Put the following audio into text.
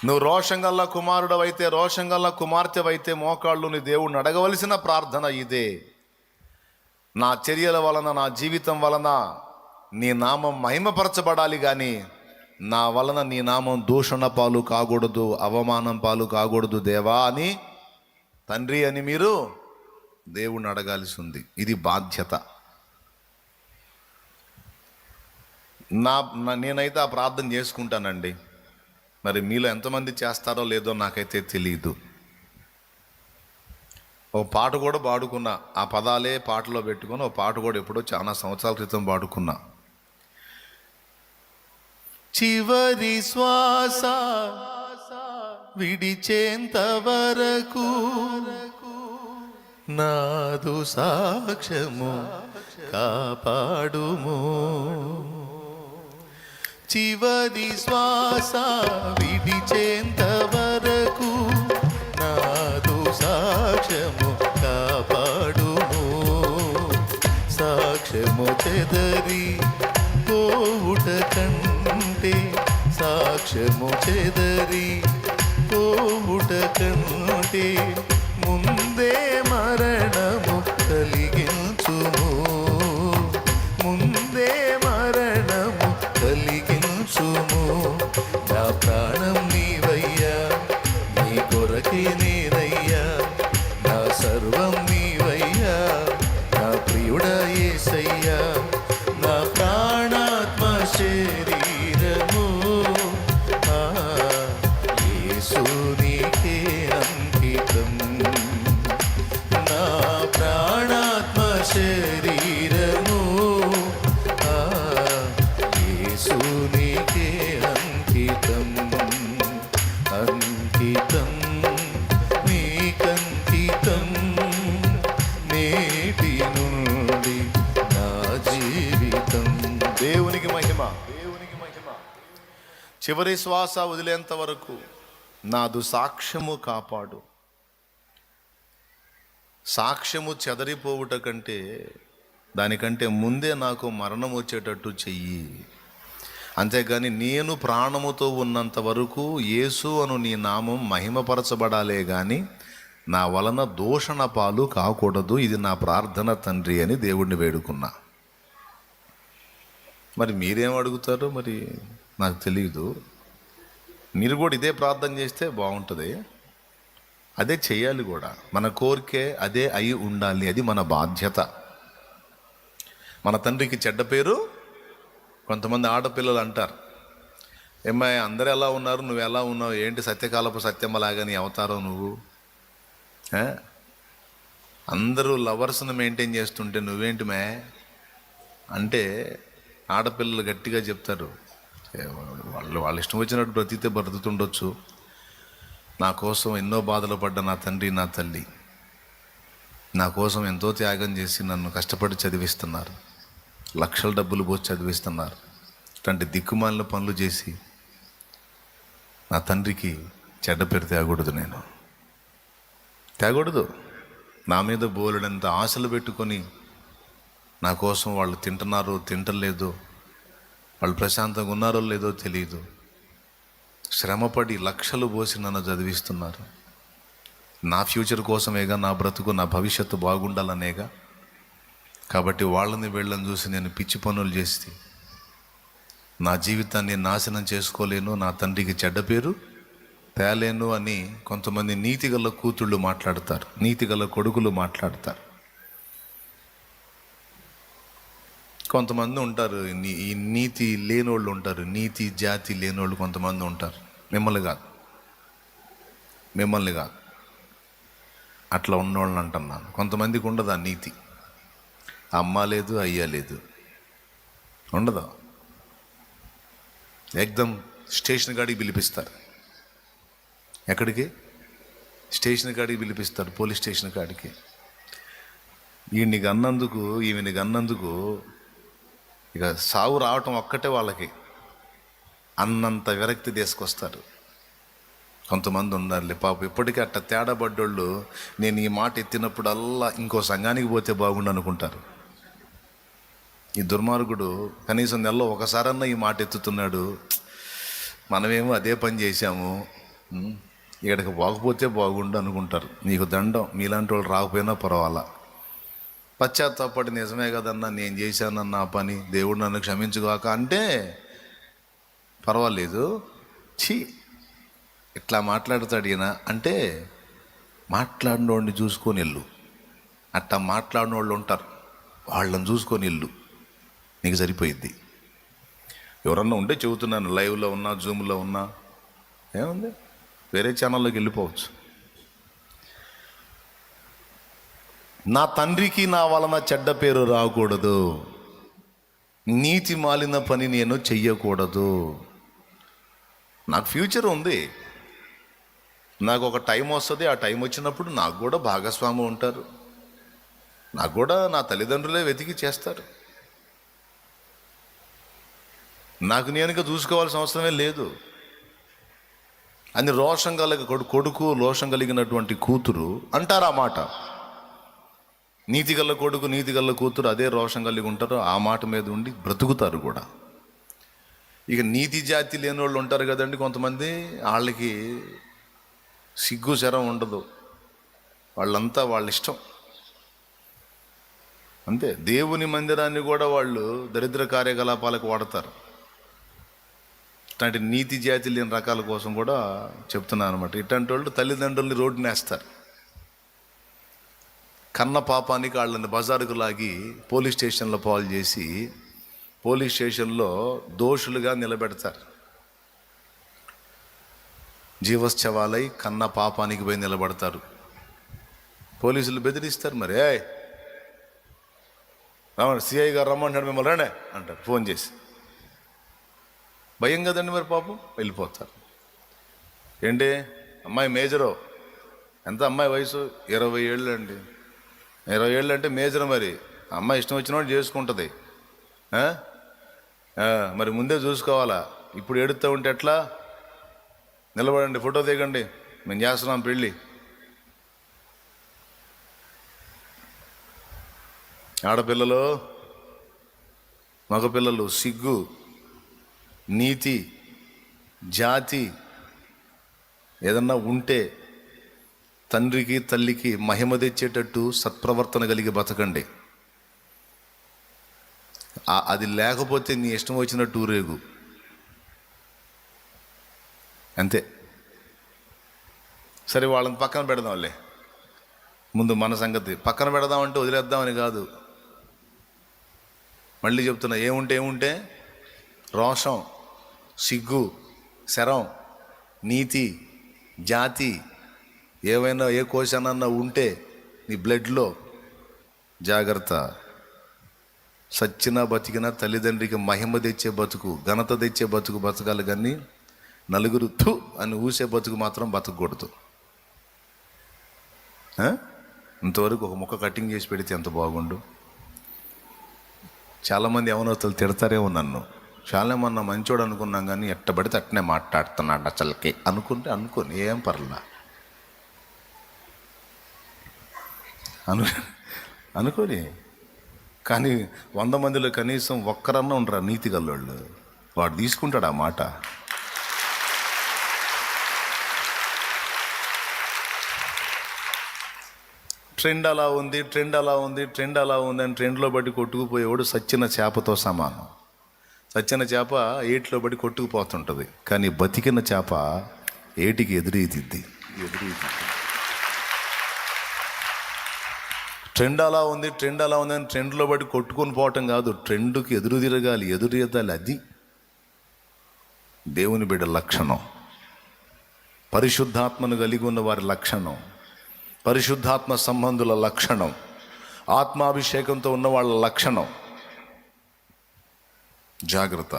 నువ్వు రోషంగల్ల కుమారుడు అయితే, రోషంగల్ల కుమార్తె అయితే మోకాళ్ళు నీ దేవుడిని అడగవలసిన ప్రార్థన ఇదే. నా చర్యల వలన, నా జీవితం వలన నీ నామం మహిమపరచబడాలి, కానీ నా వలన నీ నామం దూషణ పాలు కాకూడదు, అవమానం పాలు కాకూడదు దేవా అని, తండ్రి అని మీరు దేవుణ్ణి అడగాల్సి ఉంది. ఇది బాధ్యత. నేనైతే ఆ ప్రార్థన చేసుకుంటానండి. మరి మీలో ఎంతమంది చేస్తారో లేదో నాకైతే తెలియదు. ఓ పాట కూడా పాడుకున్నా, ఆ పదాలే పాటలో పెట్టుకొని ఓ పాట కూడా ఎప్పుడో చాలా సంవత్సరాల క్రితం పాడుకున్నా. చివరి శ్వాస విడిచేంత వరకు నాదు సాక్ష్యము కాపాడుము. చివరి శ్వాస విడిచేంత వరకు నాదు సాక్ష్యము కాపాడుము. సాక్ష్యము చెదరి పోవుట కంటే, సాక్ష్యము చెదరి పోవుట కంటే ముందే మరణము కలిగించుము. ముందే మరణము కలిగించుము. నా ప్రాణం నీవయ్యా, నీ కొరకే నేనయ్యా, నా సర్వం నీవయ్యా, నా ప్రియుడా యేసయ్యా. నా ప్రాణాత్మ శరీరము యేసు నీకే అంకితం. నా ప్రాణాత్మ శరీరము యేసు నీకే అంకితం. అంకితం నీకంకితం నేటి నుండి నా జీవితం. దేవునికి మహిమ, దేవునికి మహిమ. చివరి శ్వాస వదిలేంత వరకు నాదు సాక్ష్యము కాపాడు. సాక్ష్యము చెదరిపోవుట కంటే, దానికంటే ముందే నాకు మరణం వచ్చేటట్టు చెయ్యి. అంతేగాని నేను ప్రాణముతో ఉన్నంత వరకు యేసు అను నీ నామం మహిమపరచబడాలే కానీ నా వలన దూషణ పాలు కాకూడదు. ఇది నా ప్రార్థన తండ్రి అని దేవుణ్ణి వేడుకున్నా. మరి మీరేం అడుగుతారో మరి నాకు తెలియదు. మీరు కూడా ఇదే ప్రార్థన చేస్తే బాగుంటుంది. అదే చెయ్యాలి కూడా. మన కోరికే అదే అయి ఉండాలి. అది మన బాధ్యత. మన తండ్రికి చెడ్డ పేరు. కొంతమంది ఆడపిల్లలు అంటారు, ఏమ్మాయి అందరూ ఎలా ఉన్నారు, నువ్వు ఎలా ఉన్నావు, ఏంటి సత్యకాలపు సత్యమ్మలాగా నీ అవతారం నువ్వు, అందరూ లవర్స్ని మెయింటైన్ చేస్తుంటే నువ్వేంటి మే అంటే ఆడపిల్లలు గట్టిగా చెప్తారు, వాళ్ళ ఇష్టం వచ్చినట్టు బ్రతికితే బ్రతుకుతుండొచ్చు. నా కోసం ఎన్నో బాధలు పడ్డ నా తండ్రి నా తల్లి నా కోసం ఎంతో త్యాగం చేసి నన్ను కష్టపడి చదివిస్తున్నారు. లక్షల డబ్బులు పోసి చదివిస్తున్నారు. ఇట్లాంటి దిక్కుమాలిన పనులు చేసి నా తండ్రికి చెడ్డ పేరు తేకూడదు. నేను తేకూడదు. నా మీద బోలెడంత ఆశలు పెట్టుకొని నా కోసం వాళ్ళు తింటున్నారో తింటలేదో, వాళ్ళు ప్రశాంతంగా ఉన్నారో లేదో తెలియదు, శ్రమపడి లక్షలు పోసి నన్ను చదివిస్తున్నారు. నా ఫ్యూచర్ కోసమేగా, నా బ్రతుకు నా భవిష్యత్తు బాగుండాలనేగా. కాబట్టి వాళ్ళని వీళ్ళని చూసి నేను పిచ్చి పనులు చేసి నా జీవితాన్ని నాశనం చేసుకోలేను, నా తండ్రికి చెడ్డ పేరు తేలేను అని కొంతమంది నీతిగల కూతుళ్ళు మాట్లాడతారు, నీతిగల కొడుకులు మాట్లాడతారు. కొంతమంది ఉంటారు, ఈ నీతి లేనోళ్ళు ఉంటారు, నీతి జాతి లేనోళ్ళు కొంతమంది ఉంటారు. మిమ్మల్ని కాదు అట్లా ఉన్నోళ్ళని అంటున్నాను. కొంతమందికి ఉండదు ఆ నీతి. అమ్మ లేదు, అయ్యా లేదు, ఉండదు. ఏకదం స్టేషన్ కాడికి పిలిపిస్తారు. ఎక్కడికి? స్టేషన్ కాడికి పిలిపిస్తారు, పోలీస్ స్టేషన్ కాడికి. ఈయన్ని గన్నందుకు, ఈమెని గన్నందుకు ఇక సావు రావటం ఒక్కటే వాళ్ళకి అన్నంత విరక్తి తీసుకొస్తారు. కొంతమంది ఉన్నారులే పాపం, ఇప్పటికీ అట్ట తేడాబడ్డోళ్ళు నేను ఈ మాట ఎత్తినప్పుడల్లా ఇంకో సంఘానికి పోతే బాగుండు అనుకుంటారు. ఈ దుర్మార్గుడు కనీసం నెలలో ఒకసారన్నా ఈ మాట ఎత్తుతున్నాడు, మనమేమో అదే పని చేశాము, ఇక్కడికి పోకపోతే బాగుండు అనుకుంటారు. నీకు దండం, మీలాంటి వాళ్ళు రాకపోయినా పర్వాలా. పశ్చాత్తాపడి నిజమే కదన్నా నేను చేశానన్న ఆ పని, దేవుడు నన్ను క్షమించుగాక అంటే పర్వాలేదు. ఛీ ఇట్లా మాట్లాడతాడు ఈయన అంటే మాట్లాడిన వాడిని చూసుకొని వెళ్ళు. అట్టా మాట్లాడిన వాళ్ళు ఉంటారు, వాళ్ళని చూసుకొని వెళ్ళు, నీకు సరిపోయిద్ది. ఎవరన్నా ఉంటే చెబుతున్నాను, లైవ్లో ఉన్నా జూమ్లో ఉన్నా ఏముంది, వేరే ఛానల్లోకి వెళ్ళిపోవచ్చు. నా తండ్రికి నా వలన చెడ్డ పేరు రాకూడదు, నీతి మాలిన పని నేను చెయ్యకూడదు. నాకు ఫ్యూచర్ ఉంది, నాకు ఒక టైం వస్తుంది. ఆ టైం వచ్చినప్పుడు నాకు కూడా భాగస్వామి ఉంటారు, నాకు కూడా నా తల్లిదండ్రులే వెతికి చేస్తారు. నాకు నేనుగా చూసుకోవాల్సిన అవసరమే లేదు అని రోషం కొడుకు, రోషం కలిగినటువంటి కూతురు అంటారు ఆ మాట. నీతిగల్ల కొడుకు, నీతిగల్ల కూతురు అదే రోషం కలిగి ఉంటారు, ఆ మాట మీద ఉండి బ్రతుకుతారు కూడా. ఇక నీతి జాతి లేని వాళ్ళు ఉంటారు కదండి కొంతమంది, వాళ్ళకి సిగ్గు శరం ఉండదు, వాళ్ళంతా వాళ్ళ ఇష్టం అంతే. దేవుని మందిరాన్ని కూడా వాళ్ళు దరిద్ర కార్యకలాపాలకు వాడతారు. ఇట్లాంటి నీతి జాతి లేని రకాల కోసం కూడా చెప్తున్నాను అనమాట. ఇట్లాంటి వాళ్ళు తల్లిదండ్రుల్ని రోడ్డుని వేస్తారు. కన్న పాపానికి వాళ్ళని బజారుకు లాగి పోలీస్ స్టేషన్లో పాలు చేసి పోలీస్ స్టేషన్లో దోషులుగా నిలబెడతారు. జీవశ్చవాలై కన్న పాపానికి పోయి నిలబడతారు. పోలీసులు బెదిరిస్తారు. మరి రమ్మని, సిఐ గారు రమ్మంటాడు, మిమ్మల్ని రండి అంటారు ఫోన్ చేసి. భయం కదండి మరి, పాపం వెళ్ళిపోతారు. ఏంటి అమ్మాయి మేజరు, ఎంత అమ్మాయి వయసు? 20 ఏళ్ళు అండి. 20 ఏళ్ళు అంటే మేజర్. మరి అమ్మాయి ఇష్టం వచ్చినోడు చేసుకుంటుంది. మరి ముందే చూసుకోవాలా. ఇప్పుడు ఏడుస్తూ ఉంటే ఎట్లా? నిలబడండి, ఫోటో దిగండి, మేము చేస్తున్నాం పెళ్ళి. ఆడపిల్లలు, మగపిల్లలు సిగ్గు, నీతి, జాతి ఏదన్నా ఉంటే తండ్రికి తల్లికి మహిమ తెచ్చేటట్టు సత్ప్రవర్తన కలిగి బతకండి. అది లేకపోతే నీ ఇష్టం వచ్చినట్టు ఊరేగు అంతే. సరే వాళ్ళని పక్కన పెడదాంలే, ముందు మన సంగతి పక్కన పెడదామంటే వదిలేద్దామని కాదు. మళ్ళీ చెప్తున్నా, ఏముంటే రోషం, సిగ్గు, శరం, నీతి, జాతి ఏవైనా ఏ కోశానన్నా ఉంటే నీ బ్లడ్లో జాగ్రత్త. సచ్చినా బతికినా తల్లిదండ్రికి మహిమ తెచ్చే బతుకు, ఘనత తెచ్చే బతుకు బతకాలి, కానీ నలుగురు థు అని ఊసే బతుకు మాత్రం బతకూడదు. ఇంతవరకు ఒక ముక్క కటింగ్ చేసి పెడితే ఎంత బాగుండు. చాలామంది యవనస్తులు తిడతారేమో నన్ను, చాలా మొన్న మంచోడు అనుకున్నాం, కానీ ఎట్టబడితే అట్టనే మాట్లాడుతున్నాడు అసలుకి అనుకోని ఏం పర్లా అనుకోని. కానీ 100 మందిలో కనీసం ఒక్కరన్నా ఉండరా నీతి గల్లోళ్ళు, వాడు తీసుకుంటాడు ఆ మాట. ట్రెండ్ అలా ఉంది అని ట్రెండ్లో బట్టి కొట్టుకుపోయేవాడు సచ్చిన చేపతో సమానం. సచ్చిన చేప ఏటిలో బట్టి కొట్టుకుపోతుంటుంది, కానీ బతికిన చేప ఏటికి ఎదురీదిద్ది. ట్రెండ్ అలా ఉంది అని ట్రెండ్లో బట్టి కొట్టుకొని పోవటం కాదు, ట్రెండ్కి ఎదురు తిరగాలి, అది దేవుని బిడ్డ లక్షణం. పరిశుద్ధాత్మను కలిగి ఉన్న వారి లక్షణం, పరిశుద్ధాత్మ సంబంధుల లక్షణం, ఆత్మాభిషేకంతో ఉన్న వాళ్ళ లక్షణం. జాగ్రత్త.